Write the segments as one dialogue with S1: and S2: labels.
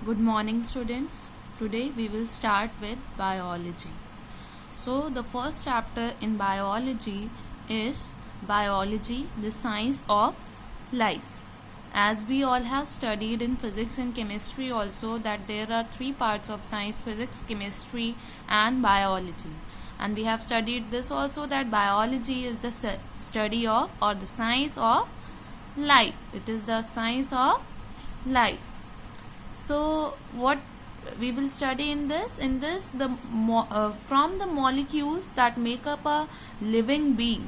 S1: Good morning, students. Today we will start with biology. So, the first chapter in biology is biology, the science of life. As we all have studied in physics and chemistry also, that there are three parts of science: physics, chemistry, and biology. And we have studied this also, that biology is the study of or the science of life. It is the science of life. So what we will study in this from the molecules that make up a living being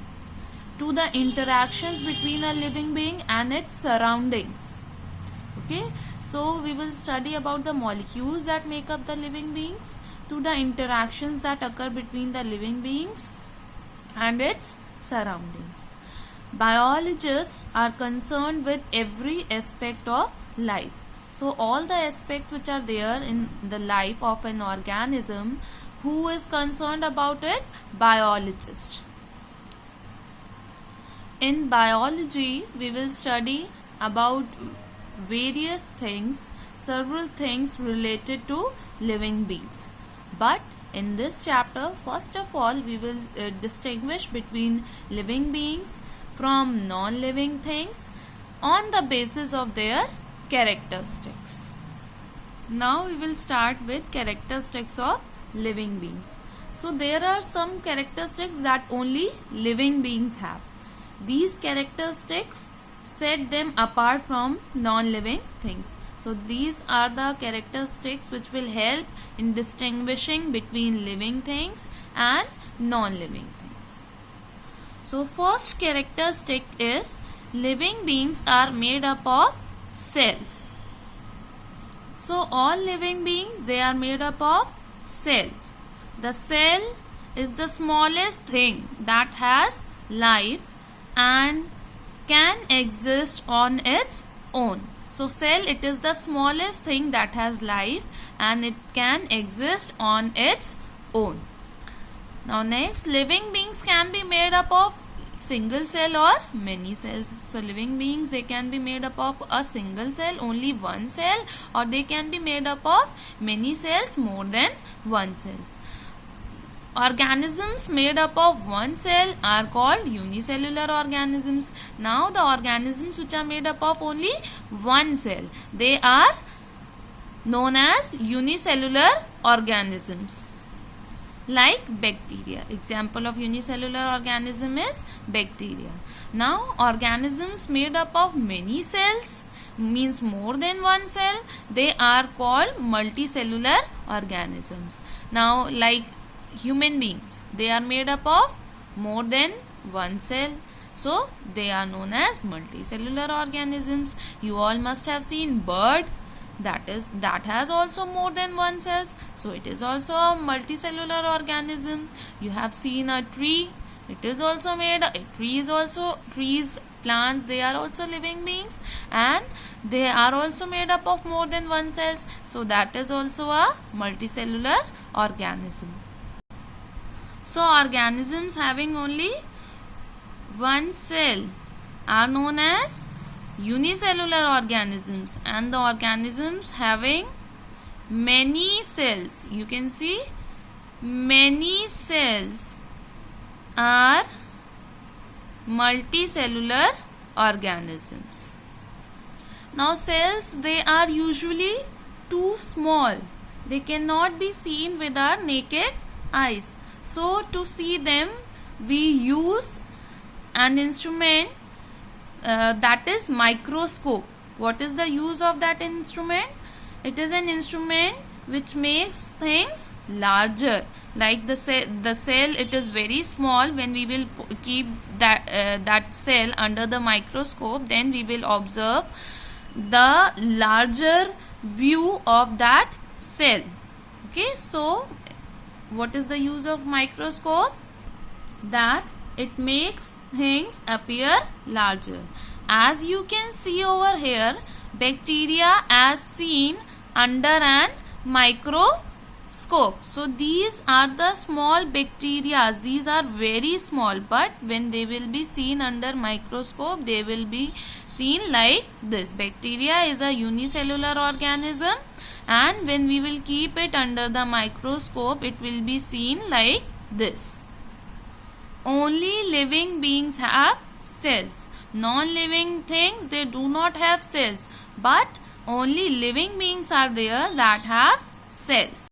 S1: to the interactions between a living being and its surroundings. Okay, so we will study about the molecules that make up the living beings to the interactions that occur between the living beings and its surroundings. Biologists are concerned with every aspect of life. So all the aspects which are there in the life of an organism, who is concerned about it? Biologist. In biology, we will study about various things, several things related to living beings. But in this chapter, first of all, we will distinguish between living beings from non-living things on the basis of their characteristics. Now we will start with characteristics of living beings. So there are some characteristics that only living beings have. These characteristics set them apart from non-living things. So these are the characteristics which will help in distinguishing between living things and non-living things. So first characteristic is living beings are made up of cells. So all living beings, they are made up of cells. The cell is the smallest thing that has life and can exist on its own. So cell, it is the smallest thing that has life and it can exist on its own. Now next, living beings can be made up of single cell or many cells. So living beings, they can be made up of a single cell, only one cell, or they can be made up of many cells, more than one cells. Organisms made up of one cell are called unicellular organisms. Now the organisms which are made up of only one cell, they are known as unicellular organisms. Like bacteria. Example of unicellular organism is bacteria. Now organisms made up of many cells, means more than one cell, they are called multicellular organisms. Now like human beings, they are made up of more than one cell, so they are known as multicellular organisms. You all must have seen bird, that has also more than one cells, so it is also a multicellular organism. You have seen a tree, it is also made, trees, plants, they are also living beings and they are also made up of more than one cells, so that is also a multicellular organism. So organisms having only one cell are known as unicellular organisms, and the organisms having many cells, you can see many cells, are multicellular organisms. Now cells, they are usually too small, they cannot be seen with our naked eyes. So to see them, we use an instrument that is microscope. What is the use of that instrument? It is an instrument which makes things larger. Like the cell, it is very small. When we will keep that cell under the microscope, then we will observe the larger view of that cell. Okay, so what is the use of microscope? That it makes things appear larger. As you can see over here, bacteria as seen under an microscope. So these are the small bacteria. These are very small, but when they will be seen under microscope, they will be seen like this. Bacteria is a unicellular organism and when we will keep it under the microscope, it will be seen like this. Only living beings have cells. Non-living things, they do not have cells, but only living beings are there that have cells.